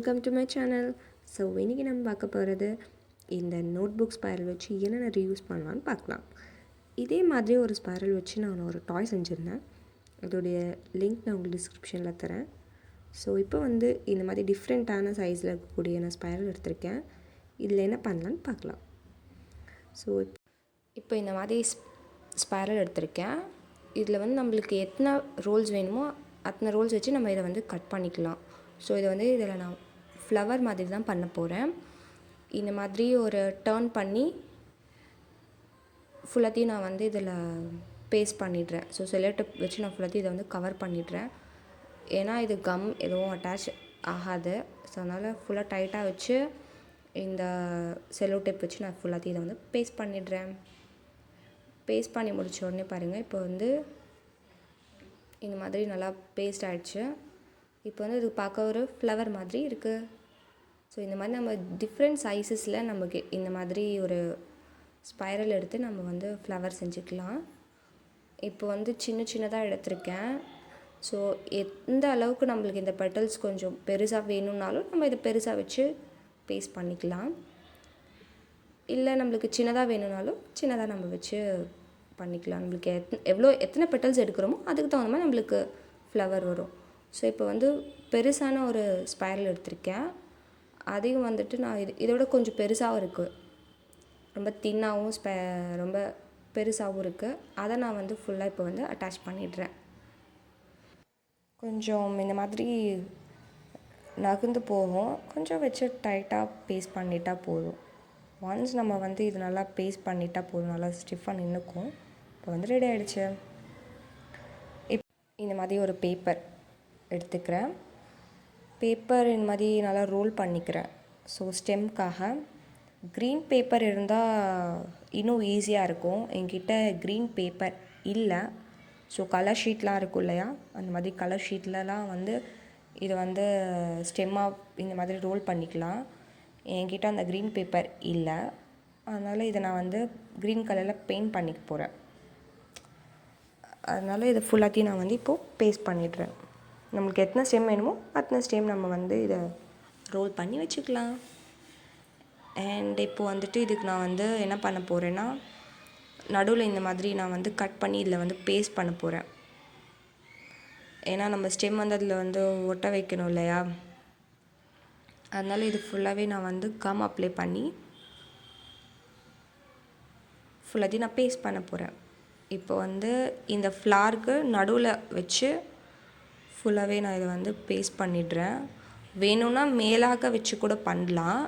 Welcome to my channel. So இன்றைக்கி நம்ம பார்க்க போகிறது இந்த நோட் புக் ஸ்பைரல் வச்சு என்னென்ன ரீயூஸ் பண்ணலான்னு பார்க்கலாம். இதே மாதிரி ஒரு ஸ்பைரல் வச்சு நான் ஒரு டாய் செஞ்சுருந்தேன். அதோடைய லிங்க் நான் உங்களுக்கு டிஸ்கிரிப்ஷனில் தரேன். ஸோ இப்போ இந்த மாதிரி டிஃப்ரெண்ட்டான சைஸில் இருக்கக்கூடிய நான் ஸ்பைரல் எடுத்திருக்கேன். இதில் என்ன பண்ணலான்னு பார்க்கலாம். ஸோ இப்போ இந்த மாதிரி ஸ்பைரல் எடுத்திருக்கேன். இதில் நம்மளுக்கு எத்தனை ரோல்ஸ் வேணுமோ அத்தனை ரோல்ஸ் வச்சு நம்ம இதை கட் பண்ணிக்கலாம். ஸோ இதில் நான் ஃப்ளவர் மாதிரி தான் பண்ண போகிறேன். இந்த மாதிரி ஒரு டர்ன் பண்ணி ஃபுல்லாத்தையும் நான் இதில் பேஸ்ட் பண்ணிடுறேன். ஸோ செல்லோ டேப் வச்சு நான் ஃபுல்லாத்தையும் இதை கவர் பண்ணிடுறேன். ஏன்னா இது கம் எதுவும் அட்டாச் ஆகாது. ஸோ அதனால் ஃபுல்லாக டைட்டாக வச்சு இந்த செல்லோ டேப் வச்சு நான் ஃபுல்லாத்தையும் இதை பேஸ்ட் பண்ணிடுறேன். பேஸ்ட் பண்ணி முடித்த உடனே பாருங்கள், இப்போ இந்த மாதிரி நல்லா பேஸ்ட் ஆகிடுச்சு. இப்போ இது பார்க்க ஒரு ஃப்ளவர் மாதிரி இருக்குது. ஸோ இந்த மாதிரி நம்ம டிஃப்ரெண்ட் சைஸஸில் நமக்கு இந்த மாதிரி ஒரு ஸ்பைரல் எடுத்து நம்ம ஃப்ளவர் செஞ்சுக்கலாம். இப்போ சின்ன சின்னதாக எடுத்திருக்கேன். ஸோ எந்த அளவுக்கு நம்மளுக்கு இந்த பெட்டல்ஸ் கொஞ்சம் பெருசாக வேணும்னாலும் நம்ம இதை பெருசாக வச்சு பேஸ்ட் பண்ணிக்கலாம். இல்லை நம்மளுக்கு சின்னதாக வேணும்னாலும் சின்னதாக நம்ம வச்சு பண்ணிக்கலாம். நம்மளுக்கு எத்தனை பெட்டல்ஸ் எடுக்கிறோமோ அதுக்கு தகுந்த மாதிரி நம்மளுக்கு ஃப்ளவர் வரும். ஸோ இப்போ பெருசான ஒரு ஸ்பைரல் எடுத்திருக்கேன். அதையும் நான் இதோட கொஞ்சம் பெருசாகவும் இருக்குது, ரொம்ப தின்னாகவும் ரொம்ப பெருசாகவும் இருக்குது. அதை நான் ஃபுல்லாக இப்போ அட்டாச் பண்ணிடுறேன். கொஞ்சம் இந்த மாதிரி நகர்ந்து போகும், கொஞ்சம் வச்சு டைட்டாக பேஸ்ட் பண்ணிட்டால் போதும். ஒன்ஸ் நம்ம இது நல்லா பேஸ்ட் பண்ணிட்டால் போதும், நல்லா ஸ்டிஃபாக நின்றுக்கும். இப்போ ரெடி ஆகிடுச்சு. இந்த மாதிரி ஒரு பேப்பர் எடுத்துக்கிறேன். பேப்பர் இந்த மாதிரி நல்லா ரோல் பண்ணிக்கிறேன். ஸோ ஸ்டெம்க்காக க்ரீன் பேப்பர் இருந்தால் இன்னும் ஈஸியாக இருக்கும். என்கிட்ட க்ரீன் பேப்பர் இல்லை. ஸோ கலர் ஷீட்லாம் இருக்கும் இல்லையா, அந்த மாதிரி கலர் ஷீட்லலாம் இது ஸ்டெம்மாக இந்த மாதிரி ரோல் பண்ணிக்கலாம். என்கிட்ட அந்த க்ரீன் பேப்பர் இல்லை. அதனால் இதை நான் க்ரீன் கலரில் பெயிண்ட் பண்ணிக்க போகிறேன். அதனால் இதை ஃபுல்லாத்தையும் நான் இப்போது பேஸ்ட் பண்ணிடுறேன். நம்மளுக்கு எத்தனை ஸ்டெம் வேணுமோ அத்தனை ஸ்டெம் நம்ம இதை ரோல் பண்ணி வச்சுக்கலாம். அண்ட் இப்போது இதுக்கு நான் என்ன பண்ண போகிறேன்னா, நடுவில் இந்த மாதிரி நான் கட் பண்ணி இதில் பேஸ்ட் பண்ண போகிறேன். ஏன்னா நம்ம ஸ்டெம் அதில் ஒட்ட வைக்கணும் இல்லையா, அதனால் இது ஃபுல்லாகவே நான் கம் அப்ளை பண்ணி ஃபுல்லாத்தையும் நான் பேஸ்ட் பண்ண போகிறேன். இப்போ இந்த ஃப்ளாருக்கு நடுவில் வச்சு ஃபுல்லாகவே நான் இதை பேஸ்ட் பண்ணிடுறேன். வேணும்னா மேலாக வச்சு கூட பண்ணலாம்.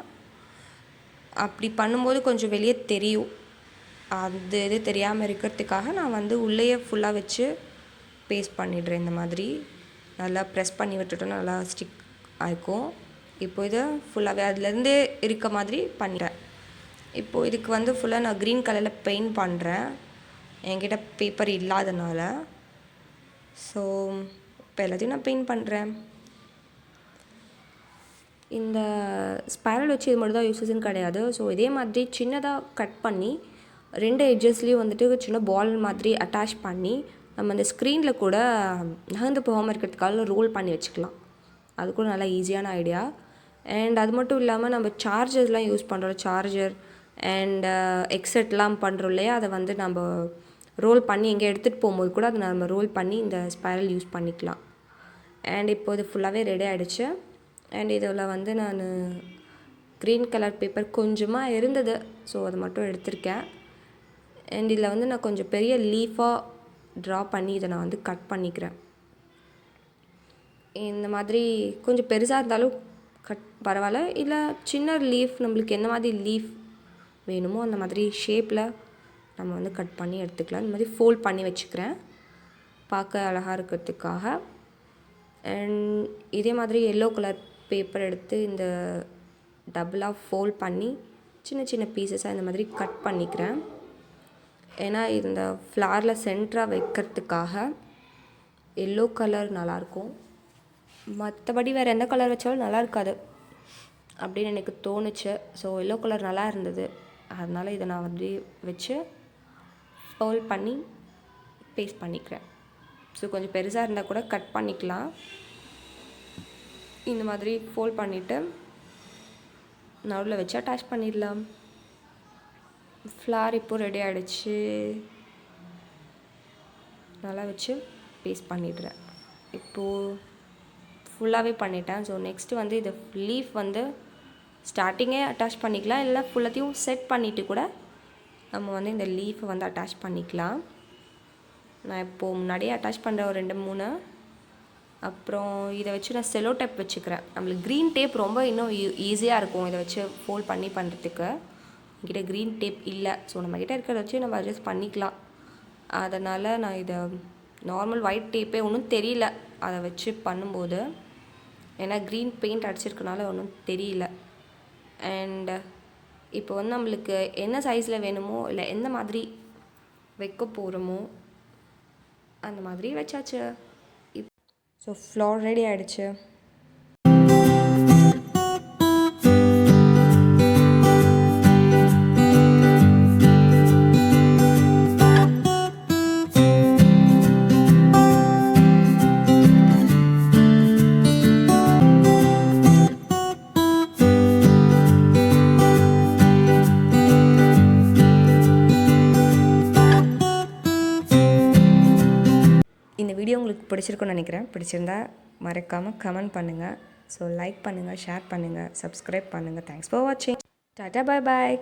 அப்படி பண்ணும்போது கொஞ்சம் வெளியே தெரியும். அது இது தெரியாமல் இருக்கிறதுக்காக நான் உள்ளேயே ஃபுல்லாக வச்சு பேஸ்ட் பண்ணிடுறேன். இந்த மாதிரி நல்லா ப்ரெஸ் பண்ணி விட்டுட்டோன்னா நல்லா ஸ்டிக் ஆகிக்கும். இப்போ இதை ஃபுல்லாகவே அதுலேருந்து இருக்க மாதிரி பண்ணிட்டேன். இப்போது இதுக்கு ஃபுல்லாக நான் க்ரீன் கலரில் பெயிண்ட் பண்ணுறேன், என்கிட்ட பேப்பர் இல்லாதனால. ஸோ இப்போ எல்லாத்தையும் நான் பெயிண்ட் பண்ணுறேன். இந்த ஸ்பைரல் வச்சு இது மட்டும் தான் யூஸஸ்ன்னு கிடையாது. ஸோ இதே மாதிரி சின்னதாக கட் பண்ணி 2 எட்ஜஸ்லேயும் சின்ன பால் மாதிரி அட்டாச் பண்ணி நம்ம அந்த ஸ்க்ரீனில் கூட நகர்ந்து போகாமல் இருக்கிறதுக்காக ரோல் பண்ணி வச்சுக்கலாம். அது கூட நல்லா ஈஸியான ஐடியா. அண்ட் அது மட்டும் இல்லாமல் நம்ம சார்ஜர்ஸ்லாம் யூஸ் பண்ணுறோம், சார்ஜர் அண்ட் எக்ஸெட்லாம் பண்ணுறோம் இல்லையா, அதை நம்ம ரோல் பண்ணி எங்கே எடுத்துகிட்டு போகும்போது கூட அதை நம்ம ரோல் பண்ணி இந்த ஸ்பைரல் யூஸ் பண்ணிக்கலாம். அண்ட் இப்போ இது ஃபுல்லாகவே ரெடி ஆகிடுச்சு. அண்ட் இதில் நான் க்ரீன் கலர் பேப்பர் கொஞ்சமாக இருந்தது, ஸோ அதை மட்டும் எடுத்திருக்கேன். அண்ட் இதில் நான் கொஞ்சம் பெரிய லீஃபாக ட்ரா பண்ணி இதை நான் கட் பண்ணிக்கிறேன். இந்த மாதிரி கொஞ்சம் பெருசாக இருந்தாலும் பரவாயில்ல, இல்லை சின்ன லீஃப் நம்மளுக்கு எந்த மாதிரி லீஃப் வேணுமோ அந்த மாதிரி ஷேப்பில் நம்ம கட் பண்ணி எடுத்துக்கலாம். இந்த மாதிரி ஃபோல்ட் பண்ணி வச்சுக்கிறேன் பார்க்க அழகாக இருக்கிறதுக்காக. அண்ட் இதே மாதிரி எல்லோ கலர் பேப்பர் எடுத்து இந்த டபுளாக ஃபோல்ட் பண்ணி சின்ன சின்ன பீசஸாக இந்த மாதிரி கட் பண்ணிக்கிறேன். ஏன்னா இந்த ஃப்ளாரில் சென்டராக வைக்கிறதுக்காக எல்லோ கலர் நல்லாயிருக்கும். மற்றபடி வேறு எந்த கலர் வச்சாலும் நல்லா இருக்காது அப்படின்னு எனக்கு தோணுச்சு. ஸோ எல்லோ கலர் நல்லா இருந்தது, அதனால் இதை நான் வச்சு ஃபோல்ட் பண்ணி பேஸ்ட் பண்ணிக்கிறேன். ஸோ கொஞ்சம் பெருசாக இருந்தால் கூட கட் பண்ணிக்கலாம். இந்த மாதிரி ஃபோல்ட் பண்ணிவிட்டு நடுவில் வச்சு அட்டாச் பண்ணிடலாம். ஃப்ளார் இப்போது ரெடி ஆகிடுச்சு. நல்லா வச்சு பேஸ்ட் பண்ணிடுறேன். இப்போது ஃபுல்லாகவே பண்ணிட்டேன். ஸோ நெக்ஸ்ட்டு வந்து இது லீஃப் வந்து ஸ்டார்டிங்கே அட்டாச் பண்ணிக்கலாம், இல்லை ஃபுல்லாத்தையும் செட் பண்ணிவிட்டு கூட நம்ம வந்து இந்த லீஃபை வந்து அட்டாச் பண்ணிக்கலாம். நான் இப்போது முன்னாடியே அட்டாச் பண்ணுற ஒரு 2-3. அப்புறம் இதை வச்சு நான் செலோ டேப் வச்சுக்கிறேன். நம்மளுக்கு க்ரீன் டேப் ரொம்ப இன்னும் ஈஸியாக இருக்கும் இதை வச்சு ஃபோல்ட் பண்ணி பண்ணுறதுக்கு. என்கிட்ட க்ரீன் டேப் இல்லை, ஸோ நம்மக்கிட்ட இருக்கிறத வச்சு நம்ம அட்ஜஸ்ட் பண்ணிக்கலாம். அதனால் நான் இதை நார்மல் ஒயிட் டேப்பே ஒன்றும் தெரியல அதை வச்சு பண்ணும்போது, ஏன்னா க்ரீன் பெயிண்ட் அடிச்சிருக்கனால ஒன்றும் தெரியல. அண்ட் இப்போ வந்து நம்மளுக்கு என்ன சைஸில் வேணுமோ இல்லை எந்த மாதிரி வைக்க போகிறோமோ அந்த மாதிரி வச்சாச்சு. ஸோ ஃப்ளார் ரெடி ஆகிடுச்சு. இந்த வீடியோ உங்களுக்கு பிடிச்சிருக்குன்னு நினைக்கிறேன். பிடிச்சிருந்தா மறக்காமல் கமெண்ட் பண்ணுங்கள். ஸோ லைக் பண்ணுங்கள், ஷேர் பண்ணுங்கள், சப்ஸ்கிரைப் பண்ணுங்கள். தேங்க்ஸ் ஃபார் வாட்சிங். டாட்டா, பாய் பாய்.